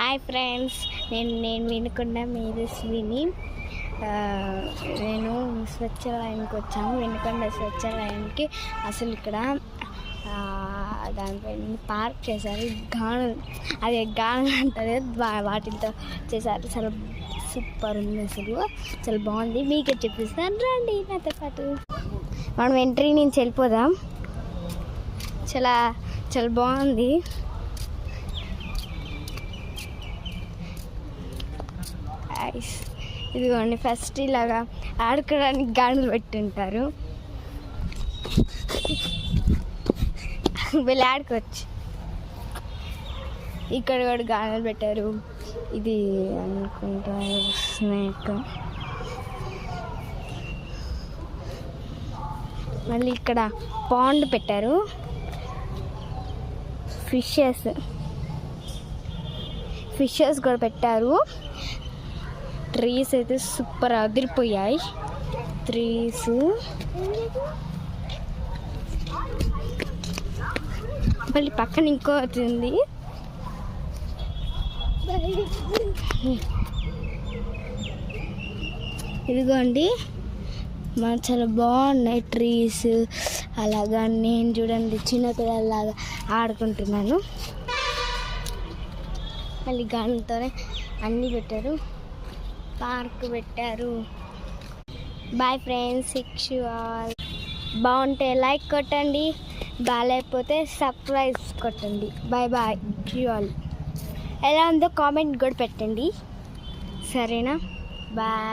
Hi friends, నేను వినుకున్న మేధస్విని. నేను స్వచ్ఛాలయానికి వచ్చాము. వినుకొండ స్వచ్ఛాలయానికి అసలు ఇక్కడ దానిపై పార్క్ చేశారు. గానం అంటారు, వాటితో చేశారు. చాలా సూపర్ ఉంది, అసలు చాలా బాగుంది. మీకే చెప్పిస్తాను, రండి నాతో పాటు. మనం ఎంట్రీ నుంచి వెళ్ళిపోదాం. చాలా చాలా బాగుంది. ఇదిగోండి, ఫస్ట్ ఇలాగా ఆడుకోవడానికి గానులు పెట్టుంటారు. వెళ్ళి ఆడుకోవచ్చు. ఇక్కడ కూడా గానులు పెట్టారు. ఇది అనుకుంటారు స్నేక్. మళ్ళీ ఇక్కడ పాండ్ పెట్టారు. ఫిషెస్ కూడా పెట్టారు. ట్రీస్ అయితే సూపర్ అదిరిపోయాయి. ట్రీస్ మళ్ళీ పక్కన ఇంకోటి ఉంది. ఇదిగోండి, చాలా బాగున్నాయి ట్రీస్. అలాగా నేను చూడండి చిన్నపిల్లలాగా ఆడుకుంటున్నాను. మళ్ళీ గాలితోనే అన్నీ పెట్టారు. పార్క్ పెట్టారు. Bye friends, all. బాగుంటే లైక్ కొట్టండి, బాగాలేకపోతే సబ్స్క్రైబ్ కొట్టండి. Bye bye all. ఎలా ఉందో కామెంట్ కూడా పెట్టండి, సరేనా? బాయ్.